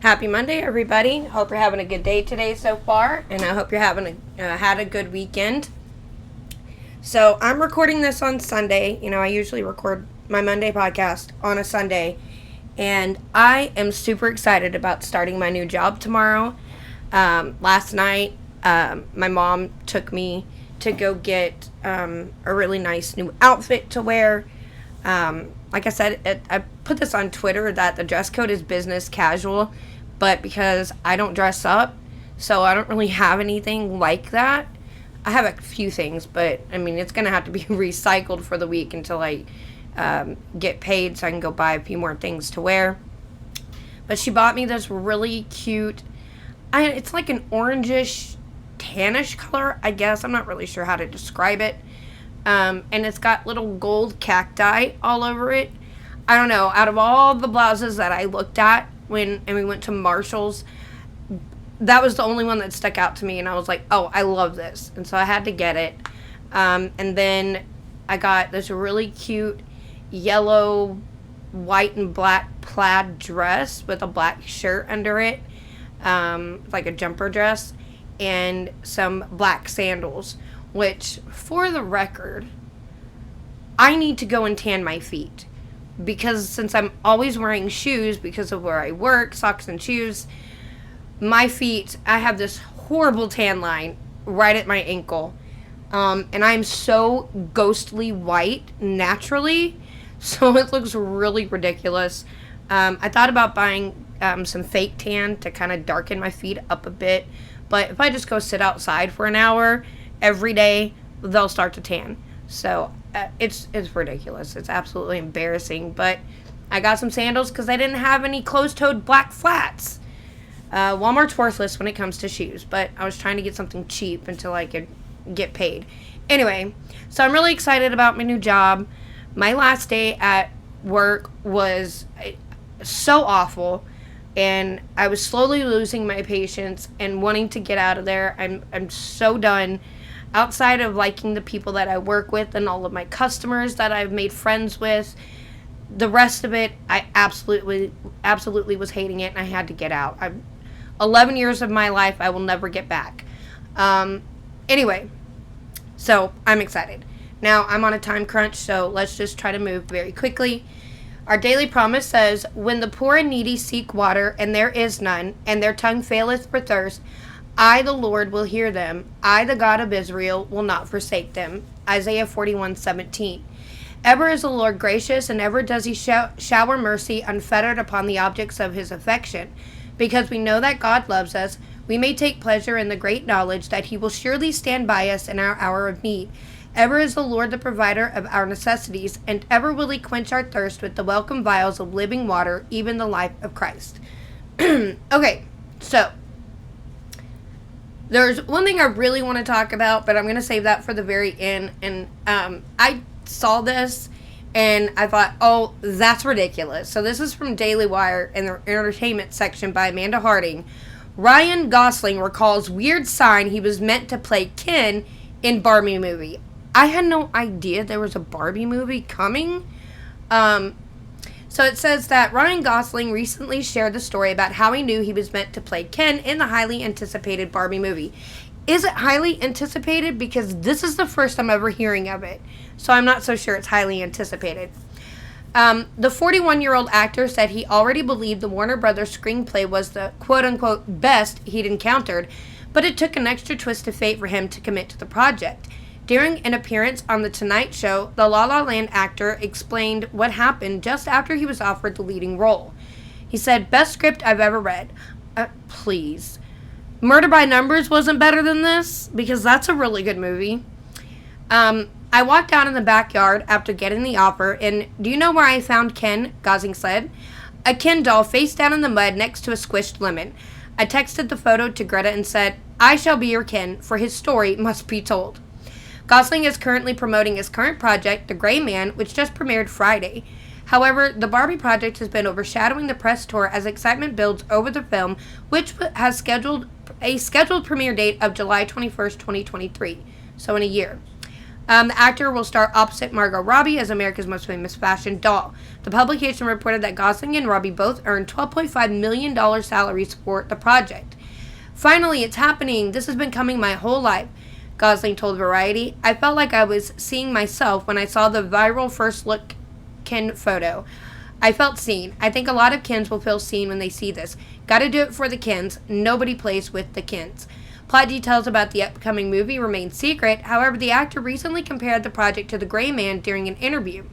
Happy Monday, everybody. Hope you're having a good day today so far, and I hope you're having had a good weekend. So I'm recording this on Sunday. I usually record my Monday podcast on a Sunday, and I am super excited about starting my new job tomorrow. Last night, my mom took me to go get a really nice new outfit to wear. Like I said, I put this on Twitter that the dress code is business casual, but because I don't dress up, so I don't really have anything like that. I have a few things, but it's going to have to be recycled for the week until I get paid so I can go buy a few more things to wear. But she bought me this really cute, it's like an orangish, tannish color, I guess. I'm not really sure how to describe it. And it's got little gold cacti all over it. I don't know. Out of all the blouses that I looked at when we went to Marshall's, that was the only one that stuck out to me. And I was like, oh, I love this. And so I had to get it. And then I got this really cute yellow, white, and black plaid dress with a black shirt under it. Like a jumper dress. And some black sandals. Which, for the record, I need to go and tan my feet. Because since I'm always wearing shoes because of where I work, socks and shoes, my feet, I have this horrible tan line right at my ankle. And I'm so ghostly white naturally, so it looks really ridiculous. I thought about buying some fake tan to kind of darken my feet up a bit. But if I just go sit outside for an hour every day, they'll start to tan. So it's ridiculous. It's absolutely embarrassing. But I got some sandals because I didn't have any closed-toed black flats. Walmart's worthless when it comes to shoes, but I was trying to get something cheap until I could get paid. Anyway, so I'm really excited about my new job. My last day at work was so awful, and I was slowly losing my patience and wanting to get out of there. I'm so done. Outside of liking the people that I work with and all of my customers that I've made friends with, the rest of it, I absolutely was hating it, and I had to get out. 11 years of my life I will never get back. Anyway, so I'm excited. Now I'm on a time crunch, so let's just try to move very quickly. Our daily promise says, when the poor and needy seek water, and there is none, and their tongue faileth for thirst, I, the Lord, will hear them. I, the God of Israel, will not forsake them. Isaiah 41:17. Ever is the Lord gracious, and ever does he shower mercy unfettered upon the objects of his affection. Because we know that God loves us, we may take pleasure in the great knowledge that he will surely stand by us in our hour of need. Ever is the Lord the provider of our necessities, and ever will he quench our thirst with the welcome vials of living water, even the life of Christ. Okay, so there's one thing I really want to talk about, but I'm going to save that for the very end. And I saw this, and I thought, oh, that's ridiculous. So this is from Daily Wire in the entertainment section by Amanda Harding. Ryan Gosling recalls weird sign he was meant to play Ken in Barbie movie. I had no idea there was a Barbie movie coming. So it says that Ryan Gosling recently shared the story about how he knew he was meant to play Ken in the highly anticipated Barbie movie. Is it highly anticipated? Because this is the first I'm ever hearing of it. So I'm not so sure it's highly anticipated. The 41-year-old actor said he already believed the Warner Brothers screenplay was the quote-unquote best he'd encountered, but it took an extra twist of fate for him to commit to the project. During an appearance on The Tonight Show, the La La Land actor explained what happened just after he was offered the leading role. He said, best script I've ever read. Please. Murder by Numbers wasn't better than this? Because that's a really good movie. I walked out in the backyard after getting the offer, and do you know where I found Ken? Gosling said. A Ken doll face down in the mud next to a squished lemon. I texted the photo to Greta and said, I shall be your Ken, for his story must be told. Gosling is currently promoting his current project, The Gray Man, which just premiered Friday. However, the Barbie project has been overshadowing the press tour as excitement builds over the film, which has a scheduled premiere date of July 21st, 2023, so in a year. The actor will star opposite Margot Robbie as America's most famous fashion doll. The publication reported that Gosling and Robbie both earned $12.5 million salaries for the project. Finally, it's happening. This has been coming my whole life, Gosling told Variety. I felt like I was seeing myself when I saw the viral first look Ken photo. I felt seen. I think a lot of Kens will feel seen when they see this. Gotta do it for the Kens. Nobody plays with the Kens. Plot details about the upcoming movie remain secret. However, the actor recently compared the project to The Gray Man during an interview.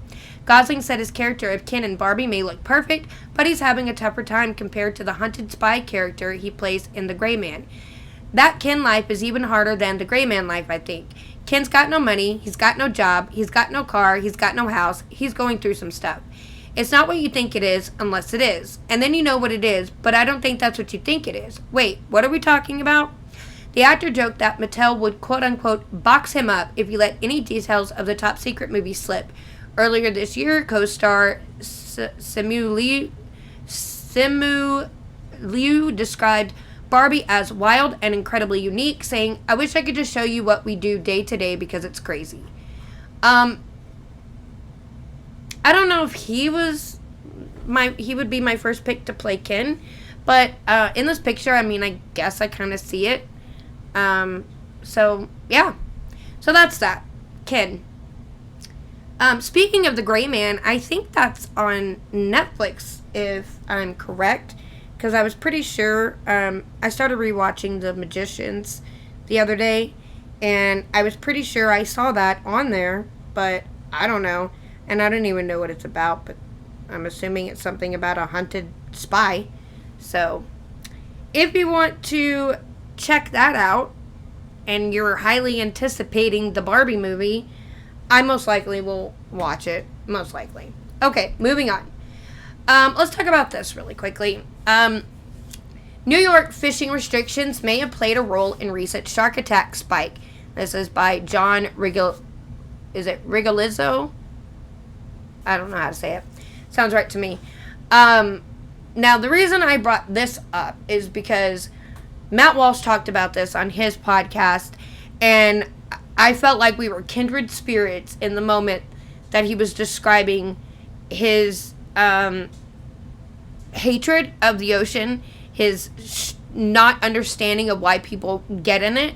Gosling said his character of Ken in Barbie may look perfect, but he's having a tougher time compared to the hunted spy character he plays in The Gray Man. That Ken life is even harder than the Gray Man life, I think. Ken's got no money, he's got no job, he's got no car, he's got no house, he's going through some stuff. It's not what you think it is, unless it is. And then you know what it is, but I don't think that's what you think it is. Wait, what are we talking about? The actor joked that Mattel would quote-unquote box him up if he let any details of the top-secret movie slip. Earlier this year, co-star Simu Liu described Barbie as wild and incredibly unique, saying, I wish I could just show you what we do day to day because it's crazy. I don't know if he would be my first pick to play Ken, but in this picture, I mean, I guess I kind of see it. So, yeah. So that's that. Ken. Speaking of The Gray Man, I think that's on Netflix, if I'm correct. Because I was pretty sure, I started rewatching The Magicians the other day. And I was pretty sure I saw that on there. But I don't know. And I don't even know what it's about. But I'm assuming it's something about a hunted spy. So, if you want to check that out, and you're highly anticipating the Barbie movie, I most likely will watch it. Most likely. Okay, moving on. Let's talk about this really quickly. New York fishing restrictions may have played a role in recent shark attack spike. This is by John Rigolizzo? I don't know how to say it. Sounds right to me. Now, the reason I brought this up is because Matt Walsh talked about this on his podcast, and I felt like we were kindred spirits in the moment that he was describing his hatred of the ocean, his not understanding of why people get in it.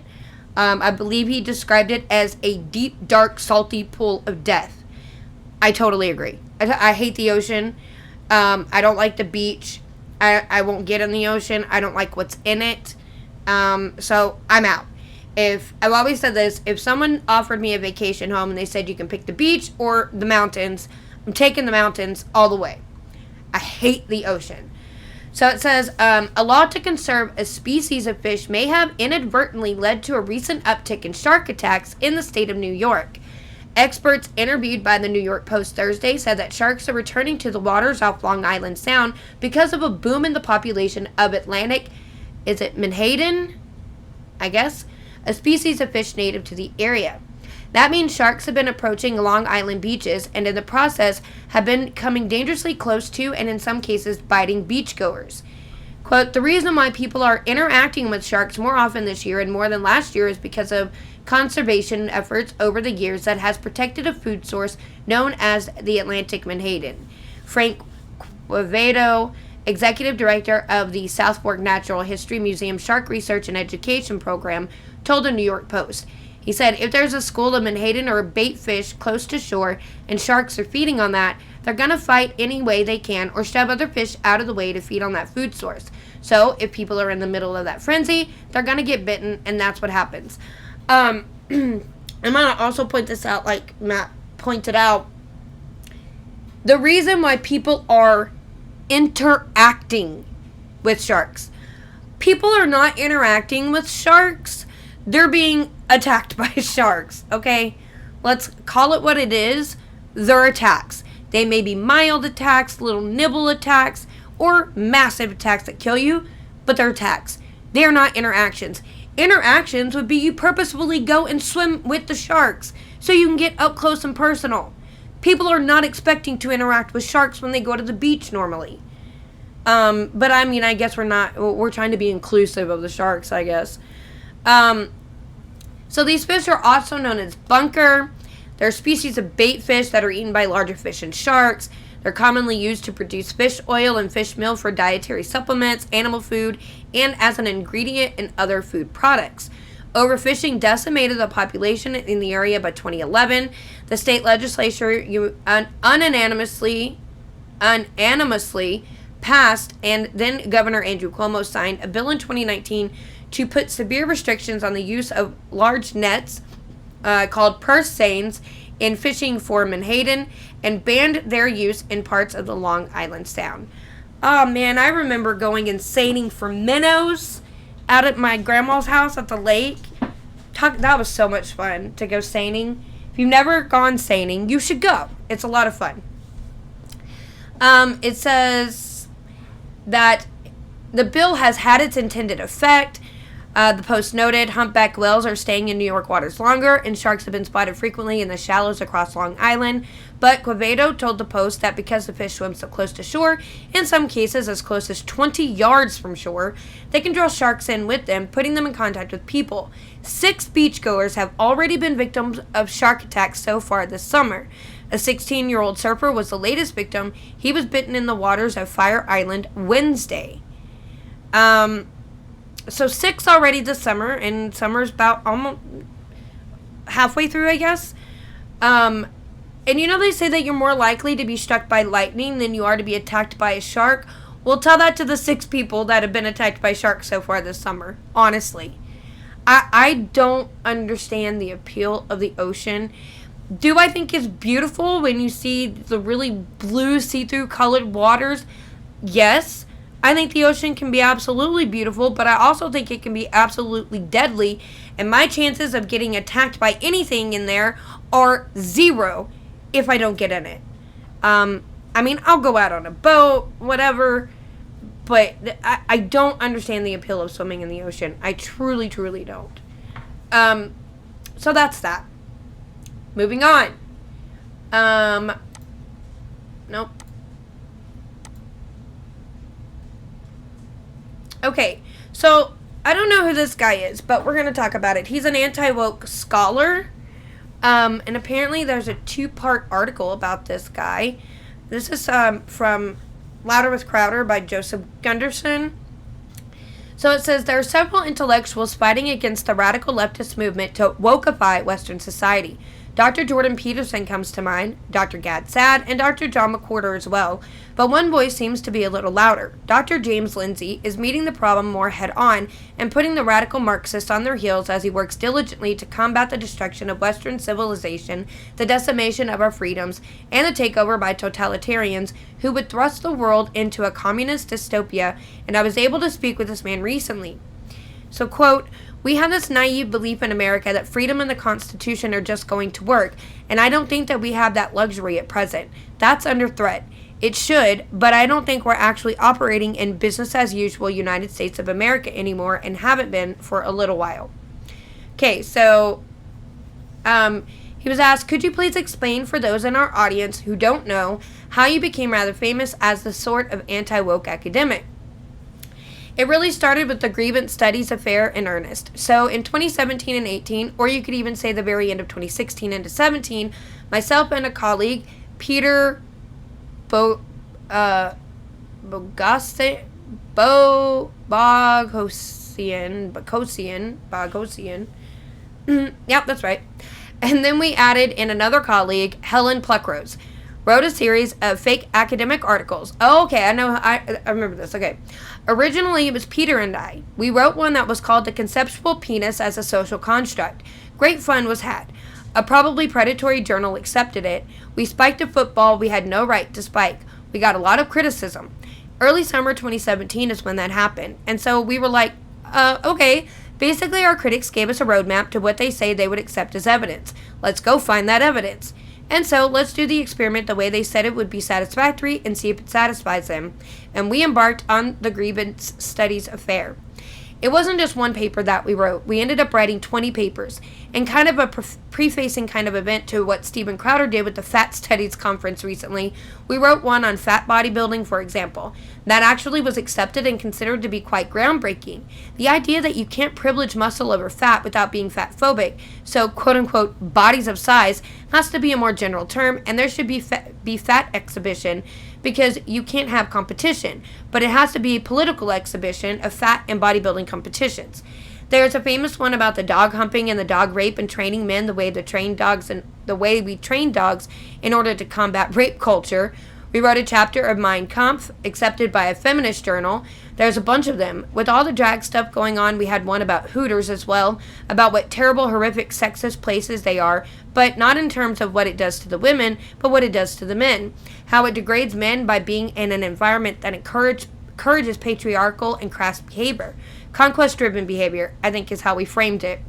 I believe he described it as a deep, dark, salty pool of death. I totally agree. I hate the ocean. I don't like the beach. I won't get in the ocean. I don't like what's in it. So I'm out. I've always said this, if someone offered me a vacation home and they said you can pick the beach or the mountains, I'm taking the mountains all the way. I hate the ocean. So it says, a law to conserve a species of fish may have inadvertently led to a recent uptick in shark attacks in the state of New York. Experts interviewed by the New York Post Thursday said that sharks are returning to the waters off Long Island Sound because of a boom in the population of Atlantic, menhaden? I guess? A species of fish native to the area. That means sharks have been approaching Long Island beaches and in the process have been coming dangerously close to and in some cases biting beachgoers. Quote, the reason why people are interacting with sharks more often this year and more than last year is because of conservation efforts over the years that has protected a food source known as the Atlantic menhaden. Frank Quevedo, executive director of the South Fork Natural History Museum Shark Research and Education Program, told the New York Post. He said, if there's a school of menhaden or a bait fish close to shore and sharks are feeding on that, they're going to fight any way they can or shove other fish out of the way to feed on that food source. So if people are in the middle of that frenzy, they're going to get bitten, and that's what happens. I'm going to also point this out, like Matt pointed out. The reason why people are interacting with sharks. People are not interacting with sharks. They're being attacked by sharks, okay? Let's call it what it is. They're attacks. They may be mild attacks, little nibble attacks, or massive attacks that kill you, but they're attacks. They are not interactions. Interactions would be you purposefully go and swim with the sharks so you can get up close and personal. People are not expecting to interact with sharks when they go to the beach normally. But I mean, I guess we're trying to be inclusive of the sharks, I guess. So these fish are also known as bunker. They're species of bait fish that are eaten by larger fish and sharks. They're commonly used to produce fish oil and fish meal for dietary supplements, animal food, and as an ingredient in other food products. Overfishing decimated the population in the area by 2011. The state legislature unanimously passed, and then Governor Andrew Cuomo signed a bill in 2019 to put severe restrictions on the use of large nets called purse seines in fishing for menhaden, and banned their use in parts of the Long Island Sound. Oh man, I remember going and seining for minnows out at my grandma's house at the lake. That was so much fun to go seining. If you've never gone seining, you should go. It's a lot of fun. It says that the bill has had its intended effect. The Post noted humpback whales are staying in New York waters longer, and sharks have been spotted frequently in the shallows across Long Island. But Quevedo told the Post that because the fish swim so close to shore, in some cases as close as 20 yards from shore, they can draw sharks in with them, putting them in contact with people. 6 beachgoers have already been victims of shark attacks so far this summer. A 16-year-old surfer was the latest victim. He was bitten in the waters of Fire Island Wednesday. So 6 already this summer, and summer's about almost halfway through, I guess. And they say that you're more likely to be struck by lightning than you are to be attacked by a shark. Well, tell that to the 6 people that have been attacked by sharks so far this summer, honestly. I don't understand the appeal of the ocean. Do I think it's beautiful when you see the really blue see-through colored waters? Yes. I think the ocean can be absolutely beautiful, but I also think it can be absolutely deadly, and my chances of getting attacked by anything in there are 0 if I don't get in it. I'll go out on a boat, whatever, but I don't understand the appeal of swimming in the ocean. I truly, truly don't. So that's that. Moving on. Nope. Okay, so I don't know who this guy is, but we're going to talk about it. He's an anti-woke scholar, and apparently there's a 2-part article about this guy. This is from Louder with Crowder by Joseph Gunderson. So it says, there are several intellectuals fighting against the radical leftist movement to wokeify Western society. Dr. Jordan Peterson comes to mind, Dr. Gad Saad, and Dr. John McWhorter as well, but one voice seems to be a little louder. Dr. James Lindsay is meeting the problem more head-on and putting the radical Marxists on their heels as he works diligently to combat the destruction of Western civilization, the decimation of our freedoms, and the takeover by totalitarians who would thrust the world into a communist dystopia, and I was able to speak with this man recently. So, quote, we have this naive belief in America that freedom and the Constitution are just going to work, and I don't think that we have that luxury at present. That's under threat. It should, but I don't think we're actually operating in business as usual United States of America anymore, and haven't been for a little while. Okay, so he was asked, could you please explain for those in our audience who don't know how you became rather famous as the sort of anti-woke academic? It really started with the grievance studies affair in earnest. So in 2017 and 18, or you could even say the very end of 2016 into 17, myself and a colleague, Peter Boghossian, yep, that's right. And then we added in another colleague, Helen Pluckrose, wrote a series of fake academic articles. Oh, okay, I remember this. Okay. Originally, it was Peter and I. We wrote one that was called The Conceptual Penis as a Social Construct. Great fun was had. A probably predatory journal accepted it. We spiked a football we had no right to spike. We got a lot of criticism. Early summer 2017 is when that happened. And so we were like, okay. Basically, our critics gave us a roadmap to what they say they would accept as evidence. Let's go find that evidence. And so, let's do the experiment the way they said it would be satisfactory and see if it satisfies them. And we embarked on the grievance studies affair. It wasn't just one paper that we wrote. We ended up writing 20 papers. And kind of a prefacing kind of event to what Steven Crowder did with the Fat Studies Conference recently, we wrote one on fat bodybuilding, for example. That actually was accepted and considered to be quite groundbreaking. The idea that you can't privilege muscle over fat without being fat phobic, so quote-unquote bodies of size, has to be a more general term, and there should be fat exhibition, because you can't have competition, but it has to be a political exhibition of fat and bodybuilding competitions. There's a famous one about the dog humping and the dog rape and training men the way we train dogs in order to combat rape culture. We wrote a chapter of Mein Kampf, accepted by a feminist journal. There's a bunch of them. With all the drag stuff going on, we had one about Hooters as well, about what terrible, horrific, sexist places they are, but not in terms of what it does to the women, but what it does to the men. How it degrades men by being in an environment that encourages patriarchal and crass behavior. Conquest-driven behavior, I think, is how we framed it.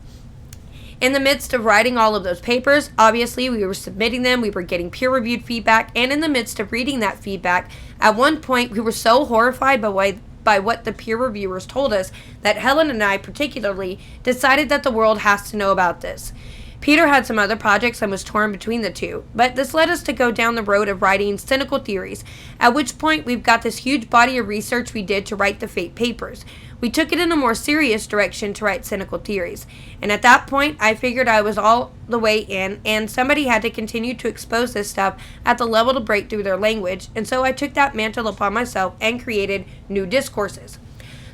In the midst of writing all of those papers, obviously we were submitting them, we were getting peer-reviewed feedback, and in the midst of reading that feedback, at one point we were so horrified by what the peer reviewers told us that Helen and I particularly decided that the world has to know about this. Peter had some other projects and was torn between the two, but this led us to go down the road of writing cynical theories, at which point we've got this huge body of research we did to write the fake papers. We took it in a more serious direction to write cynical theories, and at that point I figured I was all the way in, and somebody had to continue to expose this stuff at the level to break through their language, and so I took that mantle upon myself and created new discourses.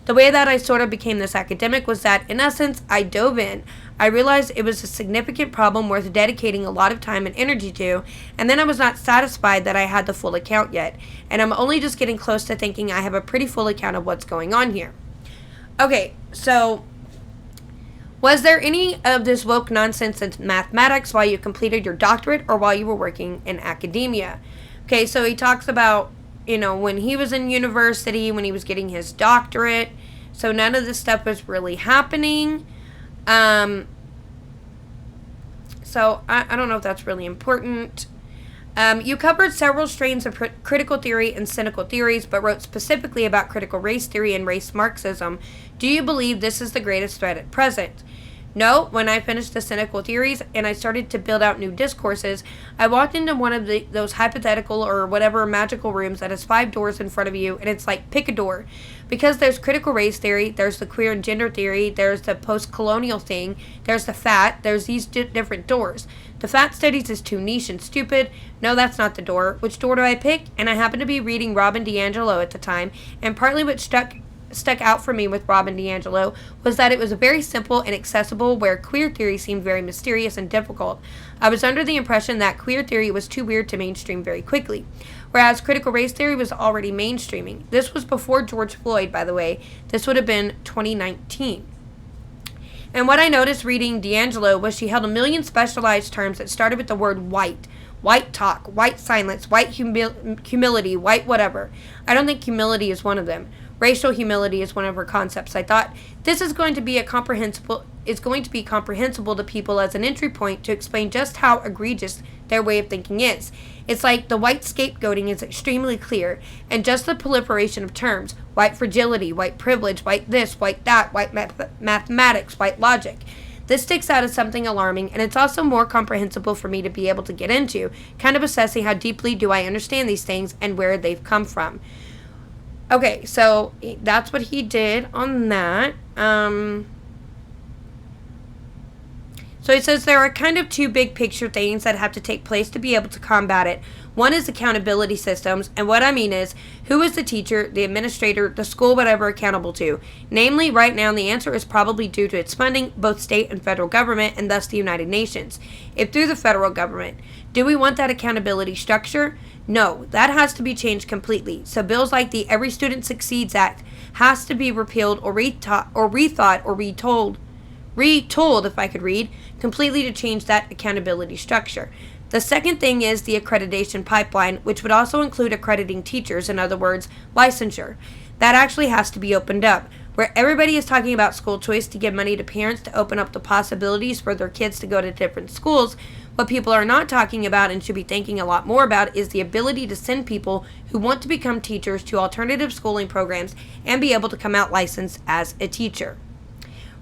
The way that I sort of became this academic was that, in essence, I dove in. I realized it was a significant problem worth dedicating a lot of time and energy to, and then I was not satisfied that I had the full account yet, and I'm only just getting close to thinking I have a pretty full account of what's going on here. Okay, so was there any of this woke nonsense in mathematics while you completed your doctorate or while you were working in academia? Okay, so he talks about, when he was in university, when he was getting his doctorate. So none of this stuff was really happening. So I don't know if that's really important. You covered several strains of critical theory and cynical theories, but wrote specifically about critical race theory and race Marxism. Do you believe this is the greatest threat at present? No, when I finished the cynical theories and I started to build out new discourses, I walked into one of those hypothetical or whatever magical rooms that has 5 doors in front of you, and it's like, pick a door. Because there's critical race theory, there's the queer and gender theory, there's the post-colonial thing, there's the fat, there's these different doors. The fat studies is too niche and stupid. No, that's not the door. Which door do I pick? And I happened to be reading Robin DiAngelo at the time, and partly what stuck out for me with Robin DiAngelo was that it was very simple and accessible, where queer theory seemed very mysterious and difficult. I was under the impression that queer theory was too weird to mainstream very quickly, whereas critical race theory was already mainstreaming. This was before George Floyd, by the way. This would have been 2019. And what I noticed reading DiAngelo was she held a million specialized terms that started with the word white. White talk, white silence, white humility, white whatever. I don't think humility is one of them. Racial humility is one of her concepts. I thought this is going to be comprehensible to people as an entry point to explain just how egregious their way of thinking is. It's like the white scapegoating is extremely clear, and just the proliferation of terms, white fragility, white privilege, white this, white that, white mathematics, white logic. This sticks out as something alarming, and it's also more comprehensible for me to be able to get into, kind of assessing how deeply do I understand these things and where they've come from. Okay, so that's what he did on that. So he says there are kind of 2 big picture things that have to take place to be able to combat it. One is accountability systems, and what I mean is, who is the teacher, the administrator, the school, whatever, accountable to? Namely, right now, the answer is probably due to its funding, both state and federal government, and thus the United Nations. If through the federal government. Do we want that accountability structure? No, that has to be changed completely. So bills like the Every Student Succeeds Act has to be repealed or rethought or retold, if I could read, completely to change that accountability structure. The second thing is the accreditation pipeline, which would also include accrediting teachers, in other words, licensure. That actually has to be opened up, where everybody is talking about school choice to give money to parents to open up the possibilities for their kids to go to different schools. What people are not talking about and should be thinking a lot more about is the ability to send people who want to become teachers to alternative schooling programs and be able to come out licensed as a teacher.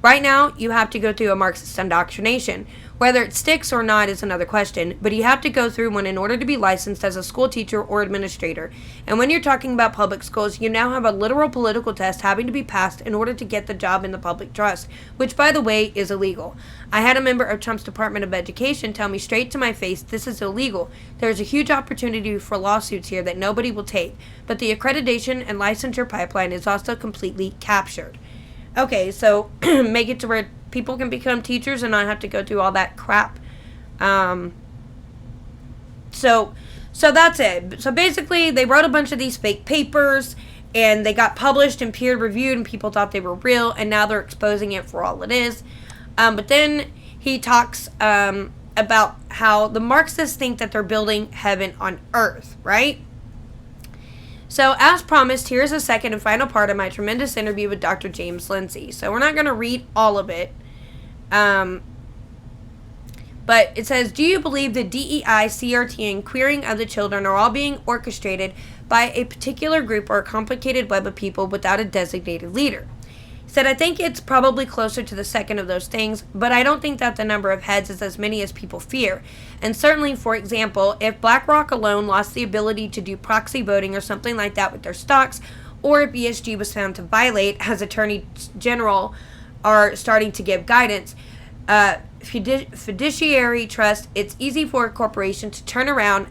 Right now, you have to go through a Marxist indoctrination. Whether it sticks or not is another question, but you have to go through one in order to be licensed as a school teacher or administrator. And when you're talking about public schools, you now have a literal political test having to be passed in order to get the job in the public trust, which, by the way, is illegal. I had a member of Trump's Department of Education tell me straight to my face, this is illegal. There's a huge opportunity for lawsuits here that nobody will take, but the accreditation and licensure pipeline is also completely captured. Okay, so make it to where people can become teachers and not have to go through all that crap. So that's it. So basically, they wrote a bunch of these fake papers, and they got published and peer-reviewed, and people thought they were real, and now they're exposing it for all it is. But then he talks about how the Marxists think that they're building heaven on earth, right? So, as promised, here's a second and final part of my tremendous interview with Dr. James Lindsay. So, we're not going to read all of it. But it says, do you believe the DEI, CRT, and queering of the children are all being orchestrated by a particular group or a complicated web of people without a designated leader? He said, I think it's probably closer to the second of those things, but I don't think that the number of heads is as many as people fear. And certainly, for example, if BlackRock alone lost the ability to do proxy voting or something like that with their stocks, or if ESG was found to violate, as Attorney General are starting to give guidance, fiduciary trust, it's easy for a corporation to turn around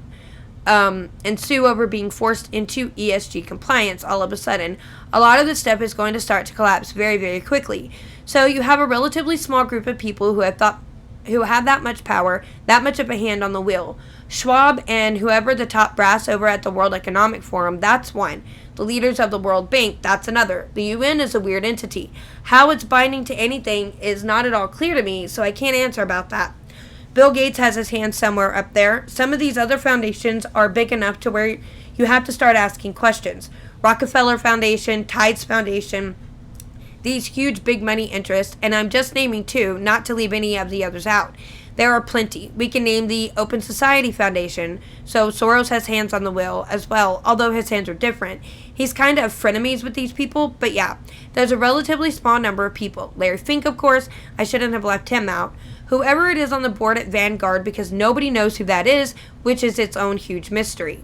and sue over being forced into ESG compliance all of a sudden. A lot of this stuff is going to start to collapse very, very quickly. So you have a relatively small group of people who have that much power, that much of a hand on the wheel. Schwab and whoever the top brass over at the World Economic Forum, that's one. The leaders of the World Bank, that's another. The UN is a weird entity. How it's binding to anything is not at all clear to me, so I can't answer about that. Bill Gates has his hand somewhere up there. Some of these other foundations are big enough to where you have to start asking questions. Rockefeller Foundation, Tides Foundation, these huge big money interests, and I'm just naming two, not to leave any of the others out. There are plenty. We can name the Open Society Foundation, so Soros has hands on the wheel as well, although his hands are different. He's kind of frenemies with these people, but yeah, there's a relatively small number of people. Larry Fink, of course, I shouldn't have left him out. Whoever it is on the board at Vanguard, because nobody knows who that is, which is its own huge mystery.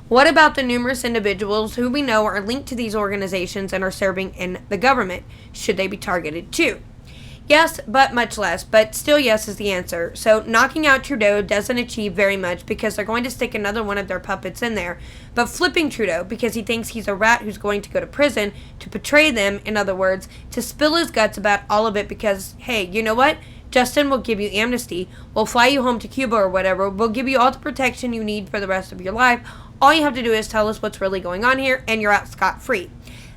What about the numerous individuals who we know are linked to these organizations and are serving in the government? Should they be targeted too? Yes, but much less. But still, yes is the answer. So knocking out Trudeau doesn't achieve very much because they're going to stick another one of their puppets in there. But flipping Trudeau because he thinks he's a rat who's going to go to prison to betray them, in other words, to spill his guts about all of it because, hey, you know what? Justin will give you amnesty. We'll fly you home to Cuba or whatever. We'll give you all the protection you need for the rest of your life. All you have to do is tell us what's really going on here, and you're out scot-free.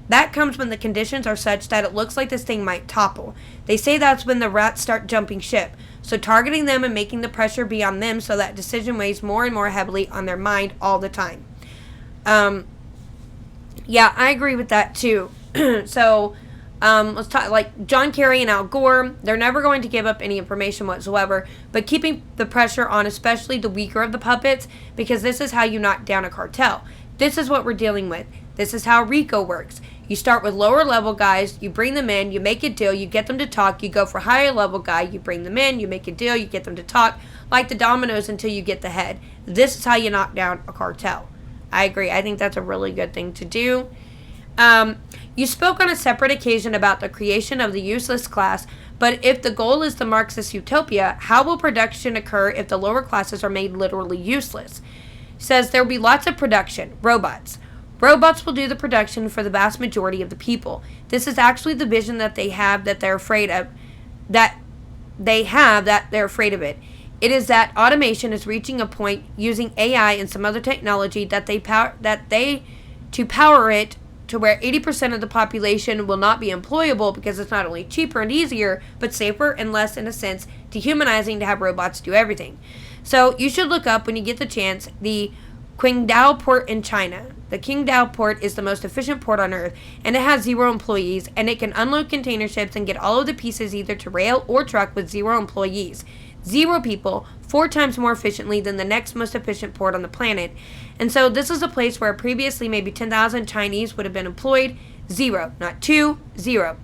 That comes when the conditions are such that it looks like this thing might topple. They say that's when the rats start jumping ship. So targeting them and making the pressure be on them so that decision weighs more and more heavily on their mind all the time. Yeah, I agree with that too. So, let's talk, like John Kerry and Al Gore, they're never going to give up any information whatsoever, but keeping the pressure on especially the weaker of the puppets, because this is how you knock down a cartel. This is what we're dealing with. This is how RICO works. You start with lower level guys, you bring them in, you make a deal, you get them to talk, you go for higher level guy, you bring them in, you make a deal, you get them to talk, like the dominoes until you get the head. This is how you knock down a cartel. I agree. I think that's a really good thing to do. You spoke on a separate occasion about the creation of the useless class, but if the goal is the Marxist utopia, how will production occur if the lower classes are made literally useless? He says there will be lots of production. Robots. Robots will do the production for the vast majority of the people. This is actually the vision that they have that they're afraid of. That they're afraid of it. It is that automation is reaching a point using AI and some other technology to power it to where 80% of the population will not be employable because it's not only cheaper and easier, but safer and less, in a sense, dehumanizing to have robots do everything. So you should look up, when you get the chance, the Qingdao port in China. The Qingdao port is the most efficient port on earth, and it has 0 employees, and it can unload container ships and get all of the pieces either to rail or truck with 0 employees. 0 people, 4 times more efficiently than the next most efficient port on the planet. And so this is a place where previously maybe 10,000 Chinese would have been employed. 0, not 2, 0.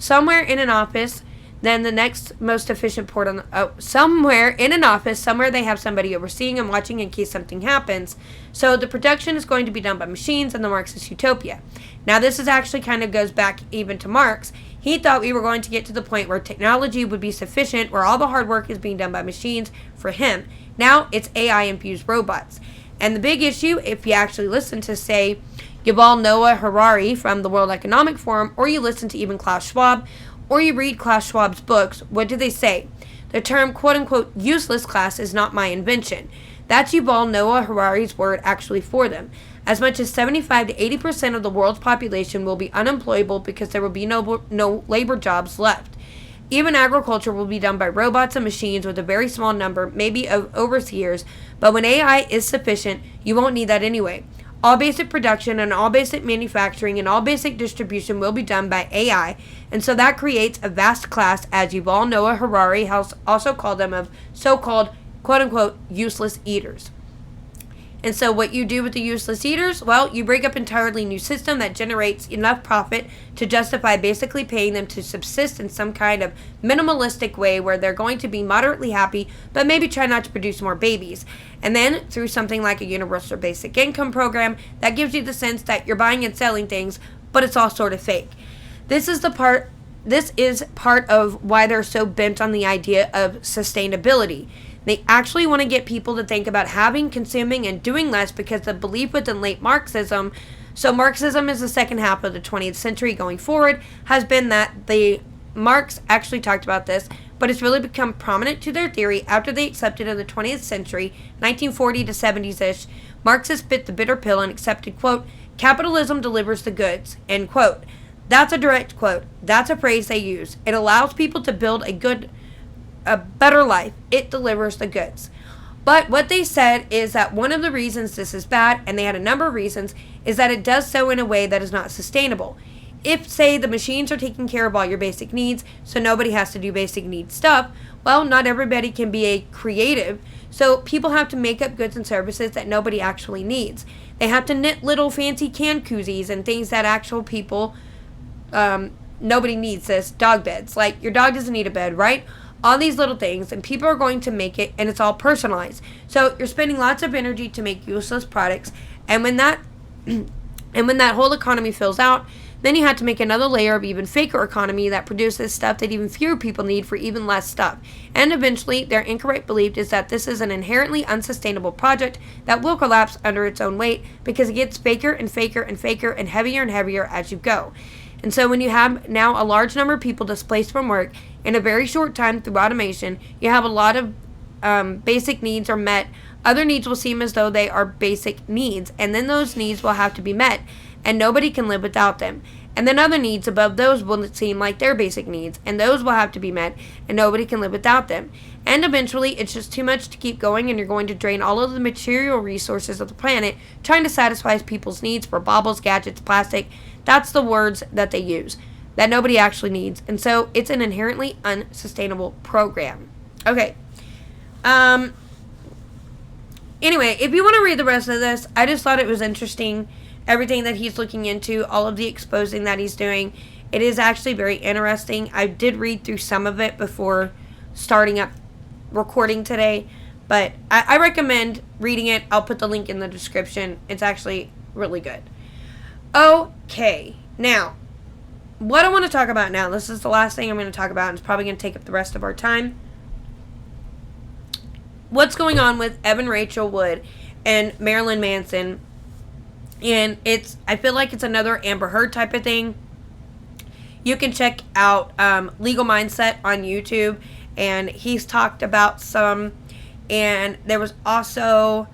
somewhere in an office, then the next most efficient port on somewhere in an office, somewhere they have somebody overseeing and watching in case something happens. So the production is going to be done by machines in the Marxist utopia. Now this is actually kind of goes back even to Marx. He thought we were going to get to the point where technology would be sufficient, where all the hard work is being done by machines for him. Now it's AI-infused robots. And the big issue, if you actually listen to, say, Yuval Noah Harari from the World Economic Forum, or you listen to even Klaus Schwab, or you read Klaus Schwab's books, what do they say? The term quote-unquote useless class is not my invention. That's Yuval Noah Harari's word actually for them. As much as 75 to 80% of the world's population will be unemployable because there will be no labor jobs left. Even agriculture will be done by robots and machines with a very small number, maybe of overseers, but when AI is sufficient, you won't need that anyway. All basic production and all basic manufacturing and all basic distribution will be done by AI, and so that creates a vast class, as Yuval Noah Harari has also called them, of so-called quote-unquote useless eaters. And so what you do with the useless eaters, well, you break up an entirely new system that generates enough profit to justify basically paying them to subsist in some kind of minimalistic way where they're going to be moderately happy, but maybe try not to produce more babies. And then through something like a universal basic income program that gives you the sense that you're buying and selling things, but it's all sort of fake. This is part of why they're so bent on the idea of sustainability. They actually want to get people to think about having, consuming, and doing less because the belief within late Marxism, so Marxism is the second half of the 20th century going forward, has been that Marx actually talked about this, but it's really become prominent to their theory after they accepted in the 20th century, 1940 to 70s-ish, Marxists bit the bitter pill and accepted, quote, capitalism delivers the goods, end quote. That's a direct quote. That's a phrase they use. It allows people to build a better life. It delivers the goods. But what they said is that one of the reasons this is bad, and they had a number of reasons, is that it does so in a way that is not sustainable. If, say, the machines are taking care of all your basic needs, so nobody has to do basic needs stuff, well, not everybody can be a creative, so people have to make up goods and services that nobody actually needs. They have to knit little fancy can koozies and things that actual people, nobody needs this, dog beds. Like, your dog doesn't need a bed, right? All these little things, and people are going to make it, and it's all personalized. So you're spending lots of energy to make useless products, and when that whole economy fills out, then you have to make another layer of even faker economy that produces stuff that even fewer people need for even less stuff. And eventually, their incorrect belief is that this is an inherently unsustainable project that will collapse under its own weight because it gets faker and faker and faker and heavier as you go. And so when you have now a large number of people displaced from work in a very short time through automation, you have a lot of basic needs are met. Other needs will seem as though they are basic needs, and then those needs will have to be met, and nobody can live without them. And then other needs above those will seem like they're basic needs, and those will have to be met, and nobody can live without them. And eventually, it's just too much to keep going, and you're going to drain all of the material resources of the planet trying to satisfy people's needs for baubles, gadgets, plastic. That's the words that they use, that nobody actually needs. And so it's an inherently unsustainable program. Okay. Anyway, if you want to read the rest of this, I just thought it was interesting. Everything that he's looking into, all of the exposing that he's doing. It is actually very interesting. I did read through some of it before starting up recording today, but I recommend reading it. I'll put the link in the description. It's actually really good. Okay, now, what I want to talk about now, this is the last thing I'm going to talk about, and it's probably going to take up the rest of our time. What's going on with Evan Rachel Wood and Marilyn Manson. And I feel like it's another Amber Heard type of thing. You can check out Legal Mindset on YouTube, and he's talked about some. And there was also,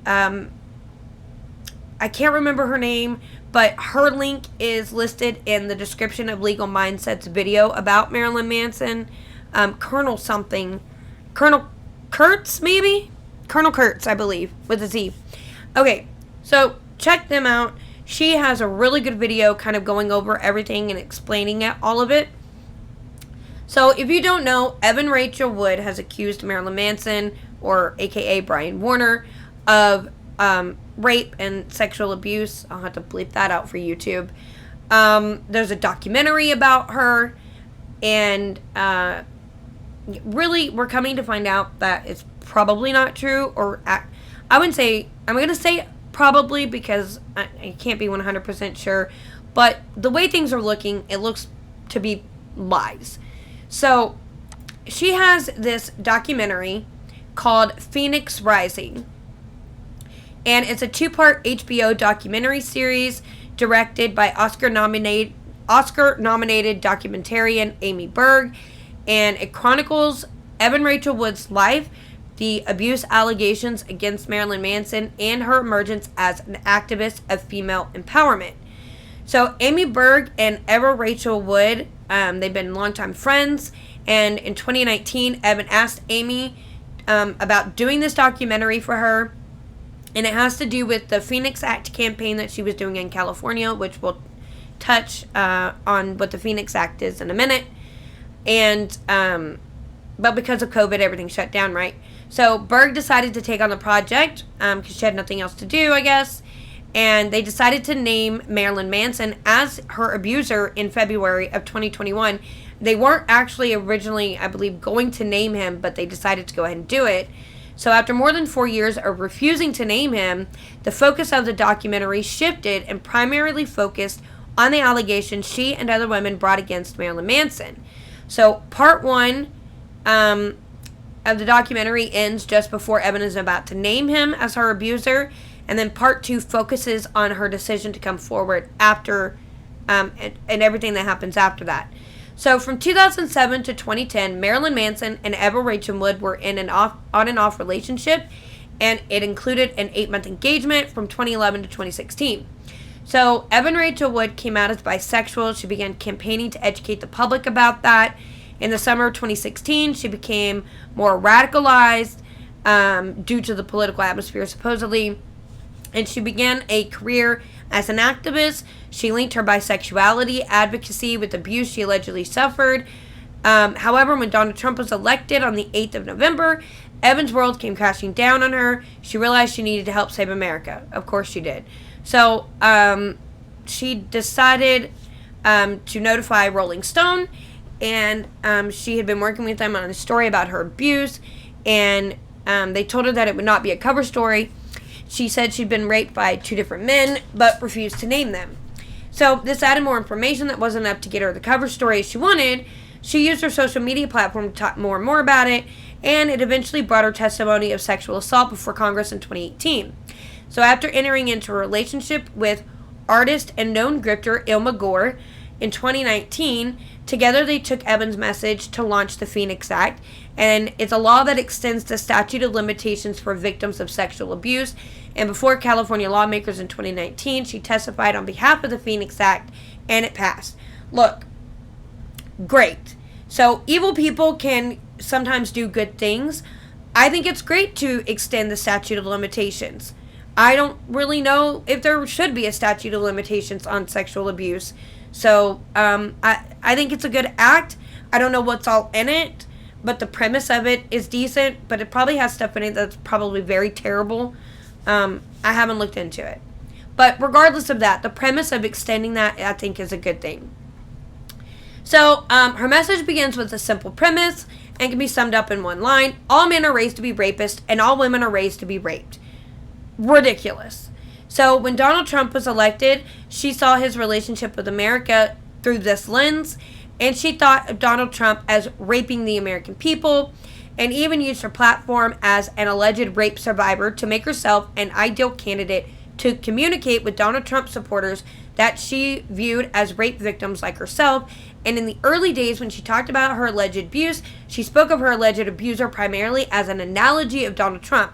I can't remember her name, but her link is listed in the description of Legal Mindset's video about Marilyn Manson. Colonel Kurtz, maybe? Colonel Kurtz, I believe, with a Z. Okay, so check them out. She has a really good video kind of going over everything and explaining all of it. So if you don't know, Evan Rachel Wood has accused Marilyn Manson, or aka Brian Warner, of rape and sexual abuse. I'll have to bleep that out for YouTube. There's a documentary about her. And really, we're coming to find out that it's probably not true. Or I wouldn't say, I'm going to say probably because I can't be 100% sure. But the way things are looking, it looks to be lies. So she has this documentary called Phoenix Rising. And it's a 2-part HBO documentary series directed by Oscar-nominated documentarian Amy Berg. And it chronicles Evan Rachel Wood's life, the abuse allegations against Marilyn Manson, and her emergence as an activist of female empowerment. So Amy Berg and Evan Rachel Wood, they've been longtime friends. And in 2019, Evan asked Amy about doing this documentary for her. And it has to do with the Phoenix Act campaign that she was doing in California, which we'll touch on what the Phoenix Act is in a minute. And, but because of COVID, everything shut down, right? So Berg decided to take on the project because she had nothing else to do, I guess. And they decided to name Marilyn Manson as her abuser in February of 2021. They weren't actually originally, I believe, going to name him, but they decided to go ahead and do it. So after more than 4 years of refusing to name him, the focus of the documentary shifted and primarily focused on the allegations she and other women brought against Marilyn Manson. So part 1 of the documentary ends just before Evan is about to name him as her abuser. And then part 2 focuses on her decision to come forward after and everything that happens after that. So from 2007 to 2010, Marilyn Manson and Evan Rachel Wood were in an on and off relationship, and it included an 8-month engagement from 2011 to 2016. So Evan Rachel Wood came out as bisexual. She began campaigning to educate the public about that. In the summer of 2016, she became more radicalized due to the political atmosphere, supposedly. And she began a career as an activist. She linked her bisexuality advocacy with abuse she allegedly suffered. However, when Donald Trump was elected on the 8th of November, Evan's world came crashing down on her. She realized she needed to help save America. Of course she did. So she decided to notify Rolling Stone, and she had been working with them on a story about her abuse, and they told her that it would not be a cover story. She said she'd been raped by 2 different men, but refused to name them. So this added more information that wasn't enough to get her the cover story she wanted. She used her social media platform to talk more and more about it, and it eventually brought her testimony of sexual assault before Congress in 2018. So after entering into a relationship with artist and known grifter Ilma Gore in 2019, together they took Evan's message to launch the Phoenix Act, and it's a law that extends the statute of limitations for victims of sexual abuse. And before California lawmakers in 2019, she testified on behalf of the Phoenix Act, and it passed. Look, great. So evil people can sometimes do good things. I think it's great to extend the statute of limitations. I don't really know if there should be a statute of limitations on sexual abuse. So I think it's a good act. I don't know what's all in it, but the premise of it is decent, but it probably has stuff in it that's probably very terrible. I haven't looked into it. But regardless of that, the premise of extending that, I think, is a good thing. So her message begins with a simple premise and can be summed up in one line. All men are raised to be rapists, and all women are raised to be raped. Ridiculous. So when Donald Trump was elected, she saw his relationship with America through this lens, and she thought of Donald Trump as raping the American people, and even used her platform as an alleged rape survivor to make herself an ideal candidate to communicate with Donald Trump supporters that she viewed as rape victims like herself. And in the early days when she talked about her alleged abuse, she spoke of her alleged abuser primarily as an analogy of Donald Trump.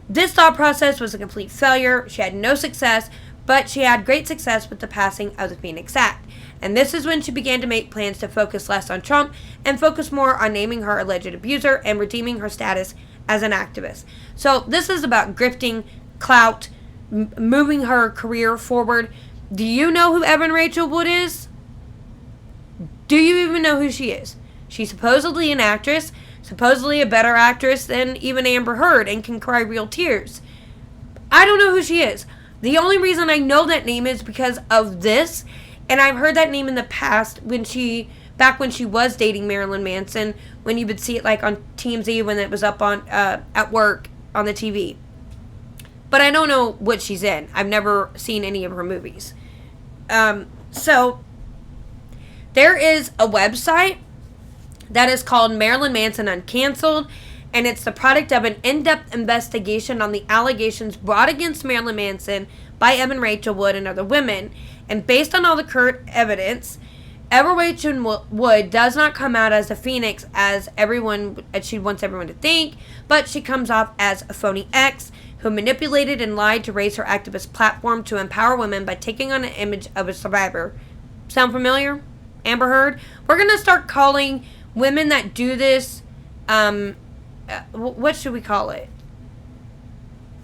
This thought process was a complete failure. She had no success, but she had great success with the passing of the Phoenix Act. And this is when she began to make plans to focus less on Trump and focus more on naming her alleged abuser and redeeming her status as an activist. So this is about grifting, clout, moving her career forward. Do you know who Evan Rachel Wood is? Do you even know who she is? She's supposedly an actress, supposedly a better actress than even Amber Heard, and can cry real tears. I don't know who she is. The only reason I know that name is because of this, and I've heard that name in the past when she back when she was dating Marilyn Manson, when you would see it like on TMZ when it was up on at work on the TV. But I don't know what she's in. I've never seen any of her movies. So there is a website that is called Marilyn Manson Uncancelled, and it's the product of an in-depth investigation on the allegations brought against Marilyn Manson by Evan Rachel Wood and other women. And based on all the current evidence, Evan Rachel Wood does not come out as a phoenix as she wants everyone to think, but she comes off as a phony ex who manipulated and lied to raise her activist platform to empower women by taking on an image of a survivor. Sound familiar? Amber Heard? We're going to start calling women that do this, what should we call it?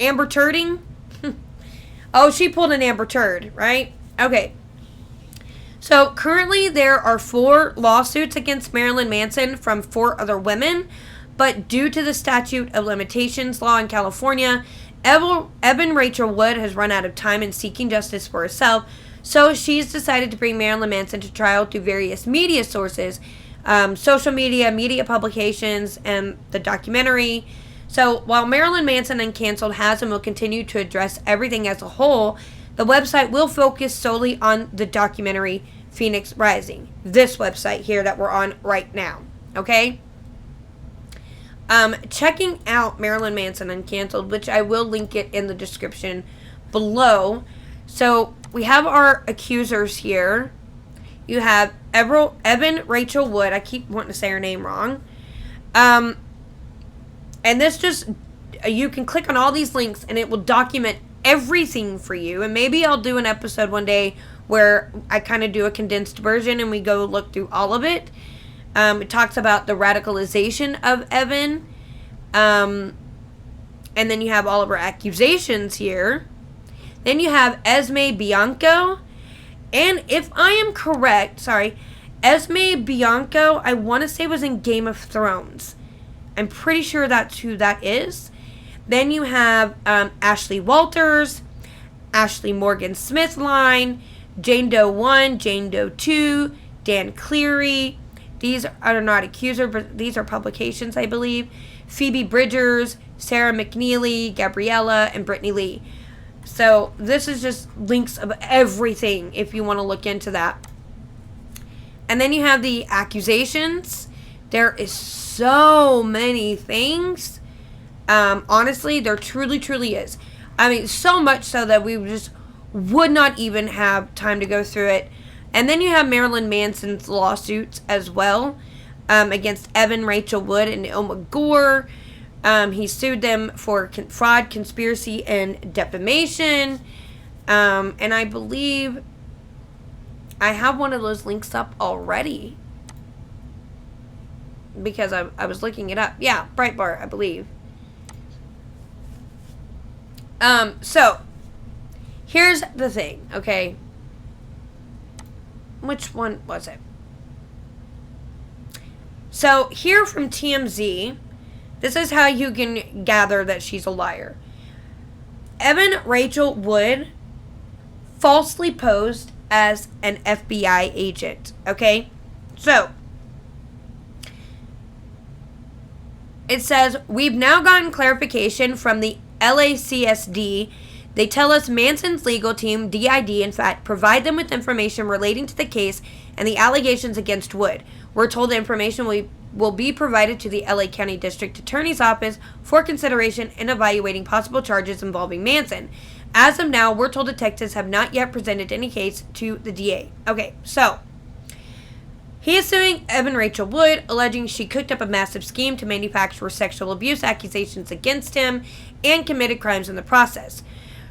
Amber Turding? Oh, she pulled an Amber Turd, right? Okay. So currently there are 4 lawsuits against Marilyn Manson from 4 other women, but due to the statute of limitations law in California, Evan Rachel Wood has run out of time in seeking justice for herself, so she's decided to bring Marilyn Manson to trial through various media sources, social media publications, and the documentary. So while Marilyn Manson Uncancelled has and will continue to address everything as a whole, the website will focus solely on the documentary Phoenix Rising. This website here that we're on right now. Okay? Checking out Marilyn Manson Uncancelled, which I will link it in the description below. So we have our accusers here. You have Evan Rachel Wood. I keep wanting to say her name wrong. And this just, you can click on all these links and it will document everything for you. And maybe I'll do an episode one day where I kind of do a condensed version and we go look through all of it. It talks about the radicalization of Evan. And then you have all of her accusations here. Then you have Esme Bianco. And if I am correct, Esme Bianco, I want to say was in Game of Thrones. I'm pretty sure that's who that is. Then you have Ashley Walters, Ashley Morgan Smith line, Jane Doe 1, Jane Doe 2, Dan Cleary. These are not accuser, but these are publications, I believe. Phoebe Bridgers, Sarah McNeely, Gabriella, and Brittany Lee. So this is just links of everything if you want to look into that. And then you have the accusations. There is so many things. Honestly, there truly is. I mean, so much so that we just would not even have time to go through it. And then you have Marilyn Manson's lawsuits as well, against Evan Rachel Wood and Ilma Gore. He sued them for fraud, conspiracy, and defamation. And I believe I have one of those links up already, because I was looking it up. Yeah, Breitbart, I believe. So, here's the thing, okay? Which one was it? So, here from TMZ, this is how you can gather that she's a liar. Evan Rachel Wood falsely posed as an FBI agent, okay? So, it says, we've now gotten clarification from the LACSD. They tell us Manson's legal team, DID, in fact, provide them with information relating to the case and the allegations against Wood. We're told the information will be provided to the LA County District Attorney's Office for consideration in evaluating possible charges involving Manson. As of now, we're told detectives have not yet presented any case to the DA. Okay, so he is suing Evan Rachel Wood, alleging she cooked up a massive scheme to manufacture sexual abuse accusations against him and committed crimes in the process.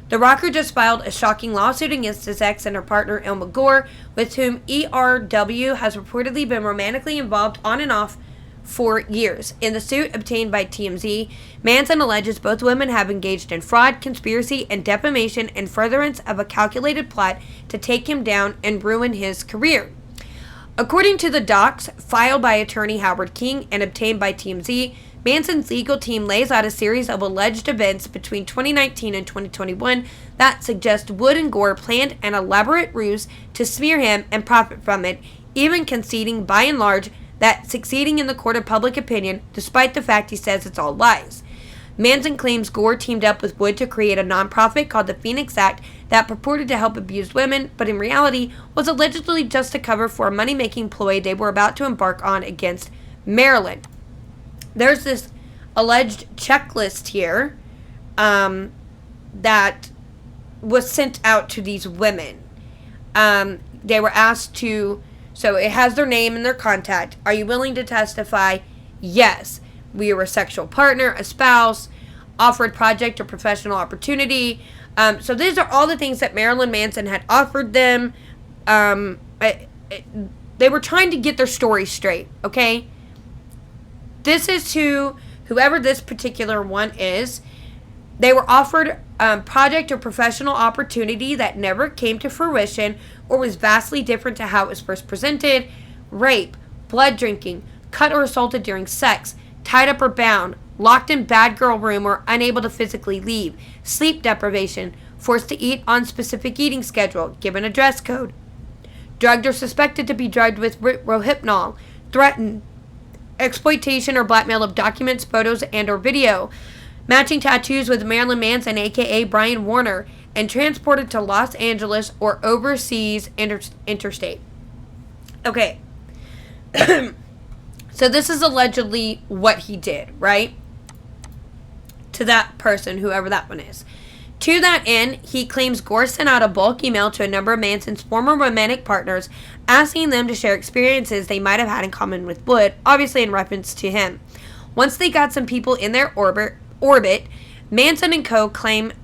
The rocker just filed a shocking lawsuit against his ex and her partner Ilma Gore, with whom ERW has reportedly been romantically involved on and off for years. In the suit obtained by TMZ, Manson alleges both women have engaged in fraud, conspiracy, and defamation in furtherance of a calculated plot to take him down and ruin his career. According to the docs filed by attorney Howard King and obtained by TMZ, Manson's legal team lays out a series of alleged events between 2019 and 2021 that suggest Wood and Gore planned an elaborate ruse to smear him and profit from it, even conceding by and large that succeeding in the court of public opinion, despite the fact he says it's all lies. Manson claims Gore teamed up with Wood to create a nonprofit called the Phoenix Act that purported to help abused women, but in reality was allegedly just a cover for a money-making ploy they were about to embark on against Marilyn. There's this alleged checklist here that was sent out to these women. They were asked to, so it has their name and their contact. Are you willing to testify? Yes. We were a sexual partner, a spouse, offered project or professional opportunity. So these are all the things that Marilyn Manson had offered them. They were trying to get their story straight, okay? This is whoever this particular one is. They were offered project or professional opportunity that never came to fruition or was vastly different to how it was first presented. Rape, blood drinking, cut or assaulted during sex, tied up or bound, locked in bad girl room or unable to physically leave, sleep deprivation, forced to eat on specific eating schedule, given a dress code, drugged or suspected to be drugged with Rohypnol, threatened, exploitation or blackmail of documents, photos, and or video, matching tattoos with Marilyn Manson, aka Brian Warner, and transported to Los Angeles or overseas interstate. Okay. So this is allegedly what he did, right? To that person, whoever that one is. To that end, he claims Gore sent out a bulk email to a number of Manson's former romantic partners, asking them to share experiences they might have had in common with Wood, obviously in reference to him. Once they got some people in their orbit, Manson and co. claim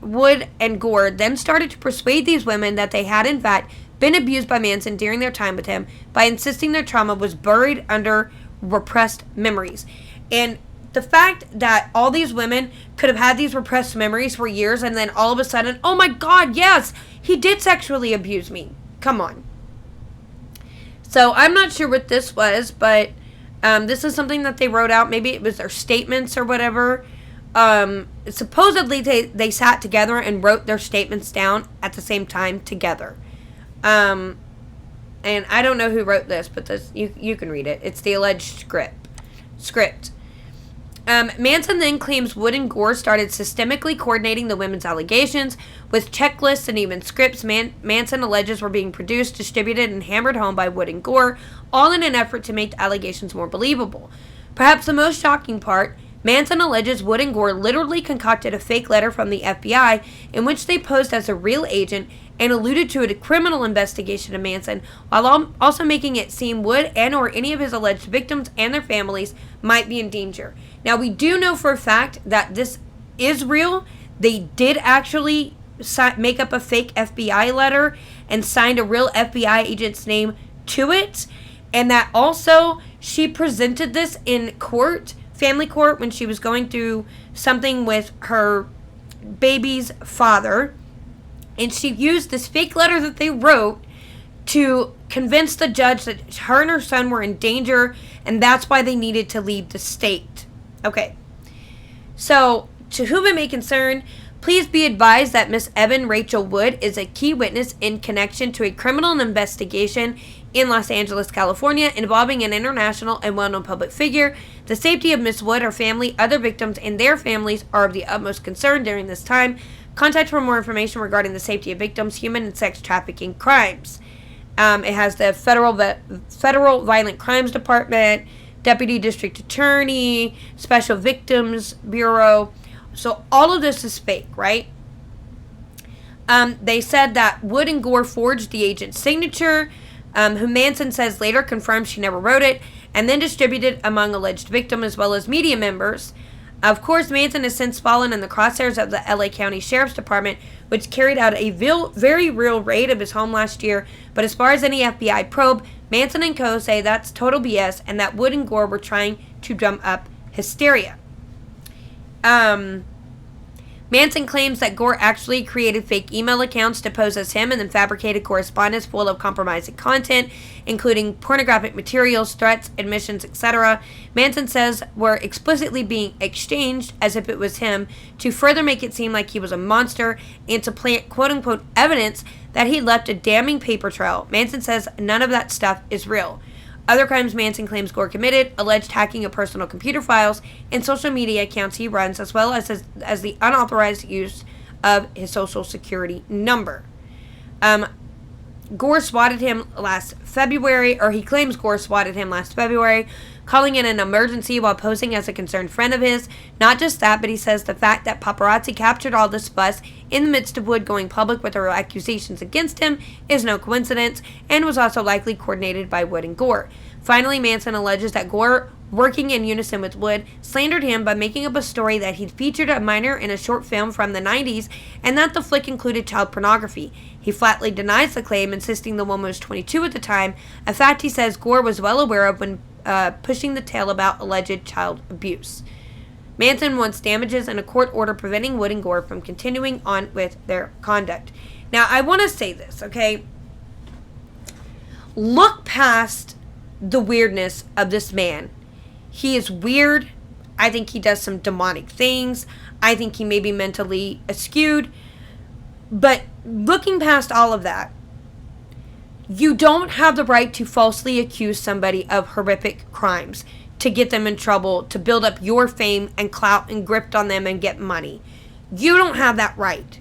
Wood and Gore then started to persuade these women that they had in fact been abused by Manson during their time with him by insisting their trauma was buried under repressed memories. And the fact that all these women could have had these repressed memories for years and then all of a sudden, oh my God, yes, he did sexually abuse me. Come on. So I'm not sure what this was, but this is something that they wrote out. Maybe it was their statements or whatever. Supposedly they sat together and wrote their statements down at the same time together. And I don't know who wrote this, but this you can read it. It's the alleged script. Manson then claims Wood and Gore started systemically coordinating the women's allegations with checklists and even scripts Manson alleges were being produced, distributed, and hammered home by Wood and Gore, all in an effort to make the allegations more believable. Perhaps the most shocking part, Manson alleges Wood and Gore literally concocted a fake letter from the FBI in which they posed as a real agent and alluded to a criminal investigation of Manson, while also making it seem Wood and or any of his alleged victims and their families might be in danger. Now, we do know for a fact that this is real. They did actually make up a fake FBI letter and signed a real FBI agent's name to it, and that also she presented this in court, family court, when she was going through something with her baby's father. And she used this fake letter that they wrote to convince the judge that her and her son were in danger, and that's why they needed to leave the state. Okay. So, to whom it may concern, please be advised that Miss Evan Rachel Wood is a key witness in connection to a criminal investigation in Los Angeles, California, involving an international and well-known public figure. The safety of Miss Wood, her family, other victims, and their families are of the utmost concern during this time. Contact for more information regarding the safety of victims, human and sex trafficking crimes. It has the Federal Violent Crimes Department, Deputy District Attorney, Special Victims Bureau. So all of this is fake, right? They said that Wood and Gore forged the agent's signature, who Manson says later confirmed she never wrote it, and then distributed among alleged victims as well as media members. Of course, Manson has since fallen in the crosshairs of the LA County Sheriff's Department, which carried out a very real raid of his home last year. But as far as any FBI probe, Manson and co. say that's total BS and that Wood and Gore were trying to drum up hysteria. Manson claims that Gore actually created fake email accounts to pose as him and then fabricated correspondence full of compromising content, including pornographic materials, threats, admissions, etc. Manson says were explicitly being exchanged as if it was him to further make it seem like he was a monster and to plant quote-unquote evidence that he left a damning paper trail. Manson says none of that stuff is real. Other crimes Manson claims Gore committed: alleged hacking of personal computer files and social media accounts he runs, as well as the unauthorized use of his social security number. Gore swatted him last February, or he claims Gore swatted him last February, calling in an emergency while posing as a concerned friend of his. Not just that, but he says the fact that paparazzi captured all this fuss in the midst of Wood going public with her accusations against him is no coincidence, and was also likely coordinated by Wood and Gore. Finally, Manson alleges that Gore, working in unison with Wood, slandered him by making up a story that he'd featured a minor in a short film from the 90s and that the flick included child pornography. He flatly denies the claim, insisting the woman was 22 at the time, a fact he says Gore was well aware of when pushing the tale about alleged child abuse. Manson wants damages and a court order preventing Wood and Gore from continuing on with their conduct. Now, I want to say this, okay? Look past the weirdness of this man. He is weird. I think he does some demonic things. I think he may be mentally skewed. But looking past all of that, you don't have the right to falsely accuse somebody of horrific crimes, to get them in trouble, to build up your fame and clout and grip on them and get money. You don't have that right.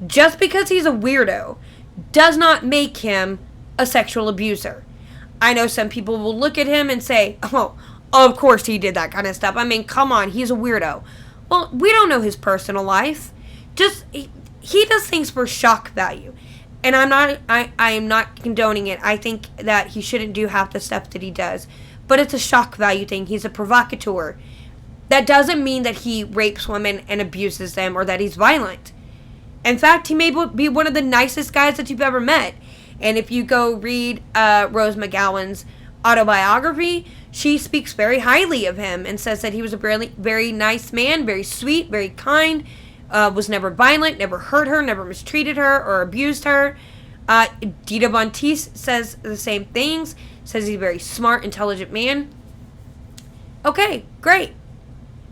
Just because he's a weirdo does not make him a sexual abuser. I know some people will look at him and say, oh, of course he did that kind of stuff. I mean, come on, he's a weirdo. Well, we don't know his personal life. He does things for shock value. And I am not condoning it. I think that he shouldn't do half the stuff that he does. But it's a shock value thing. He's a provocateur. That doesn't mean that he rapes women and abuses them or that he's violent. In fact, he may be one of the nicest guys that you've ever met. And if you go read Rose McGowan's autobiography, she speaks very highly of him and says that he was a very, very nice man, very sweet, very kind, was never violent, never hurt her, never mistreated her or abused her. Dita Von Teese says the same things, says he's a very smart, intelligent man. Okay, great.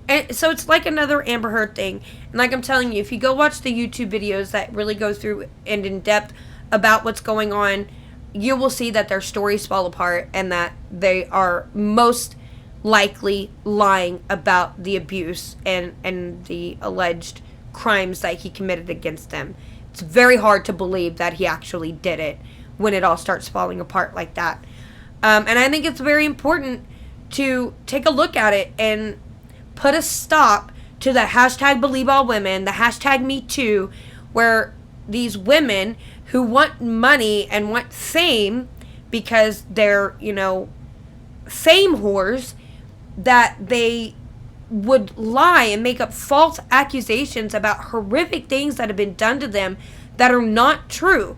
And so it's like another Amber Heard thing. And like I'm telling you, if you go watch the YouTube videos that really go through and in depth about what's going on, you will see that their stories fall apart and that they are most likely lying about the abuse and the alleged crimes that he committed against them. It's very hard to believe that he actually did it when it all starts falling apart like that. And I think it's very important to take a look at it and put a stop to the hashtag believe all women, the hashtag me too, where these women who want money and want fame because they're, fame whores, that they would lie and make up false accusations about horrific things that have been done to them that are not true.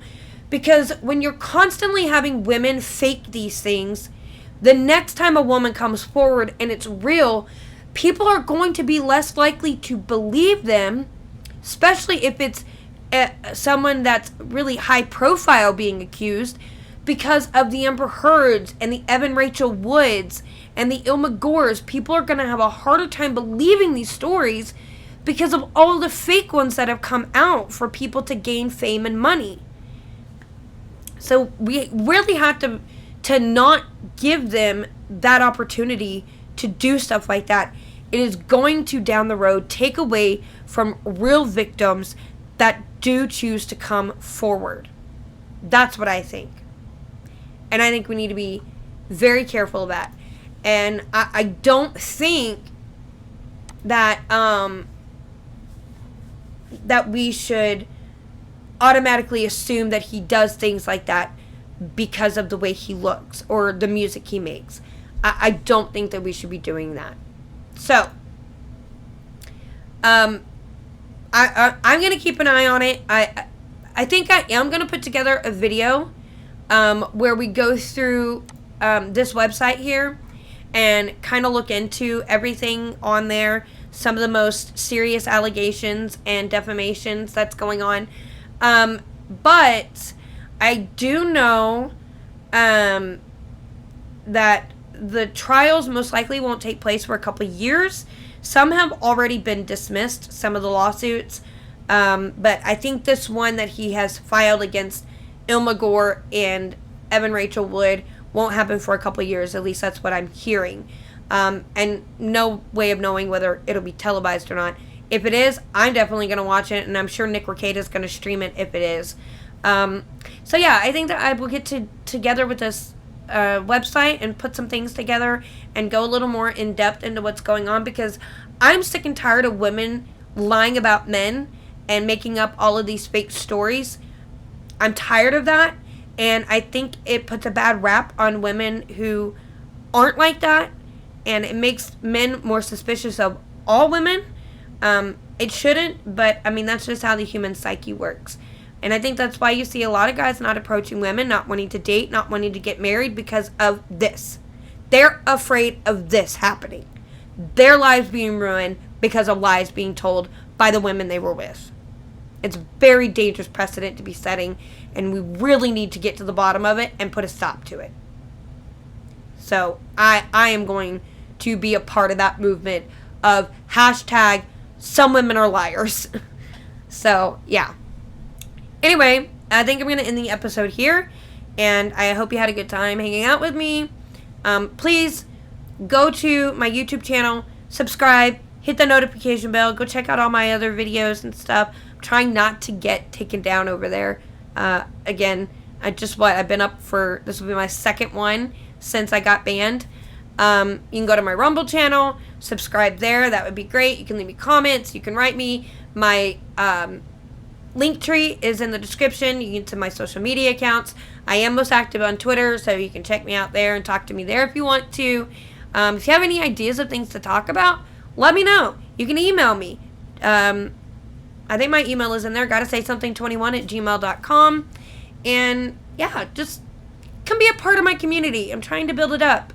Because when you're constantly having women fake these things, the next time a woman comes forward and it's real, people are going to be less likely to believe them, especially if it's someone that's really high profile being accused, because of the Amber Heards and the Evan Rachel Woods and the Ilma Gores. People are going to have a harder time believing these stories because of all the fake ones that have come out for people to gain fame and money. So we really have to not give them that opportunity to do stuff like that. It is going to, down the road, take away from real victims that do choose to come forward. That's what I think. And I think we need to be very careful of that. And I don't think that that we should automatically assume that he does things like that because of the way he looks or the music he makes. I don't think that we should be doing that. So, I'm going to keep an eye on it. I think I am going to put together a video where we go through this website here and kind of look into everything on there some of the most serious allegations and defamations that's going on. But I do know that the trials most likely won't take place for a couple of years. Some have already been dismissed, some of the lawsuits. But I think this one that he has filed against Ilma Gore and Evan Rachel Wood won't happen for a couple of years. At least that's what I'm hearing. And no way of knowing whether it'll be televised or not. If it is, I'm definitely going to watch it, and I'm sure Nick Rekieta is going to stream it if it is. So yeah, I think that I will get together with this website and put some things together and go a little more in depth into what's going on, because I'm sick and tired of women lying about men and making up all of these fake stories. I'm tired of that, and I think it puts a bad rap on women who aren't like that, and it makes men more suspicious of all women. It shouldn't, but I mean, that's just how the human psyche works. And I think that's why you see a lot of guys not approaching women, not wanting to date, not wanting to get married, because of this. They're afraid of this happening. Their lives being ruined because of lies being told by the women they were with. It's a very dangerous precedent to be setting, and we really need to get to the bottom of it and put a stop to it. So I am going to be a part of that movement of hashtag some women are liars. So yeah. Anyway, I think I'm going to end the episode here, and I hope you had a good time hanging out with me. Please go to my YouTube channel, subscribe, hit the notification bell, go check out all my other videos and stuff. I'm trying not to get taken down over there. Again, I've been up for, this will be my second one since I got banned. You can go to my Rumble channel, subscribe there, that would be great. You can leave me comments, you can write me. My link tree is in the description. You can get to my social media accounts. I am most active on Twitter, so you can check me out there and talk to me there if you want to. If you have any ideas of things to talk about, let me know. You can email me. I think my email is in there, gottasay21@gmail.com. And yeah, just come be a part of my community. I'm trying to build it up.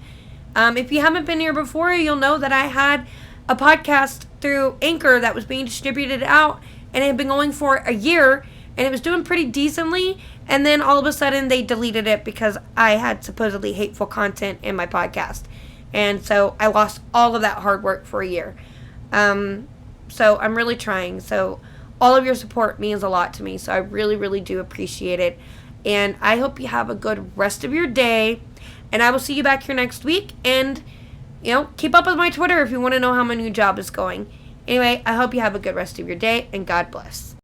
If you haven't been here before, you'll know that I had a podcast through Anchor that was being distributed out, and it had been going for a year, and it was doing pretty decently, and then all of a sudden they deleted it because I had supposedly hateful content in my podcast. And so I lost all of that hard work for a year. So I'm really trying. So all of your support means a lot to me, so I really, really do appreciate it. And I hope you have a good rest of your day, and I will see you back here next week. And, keep up with my Twitter if you want to know how my new job is going. Anyway, I hope you have a good rest of your day, and God bless.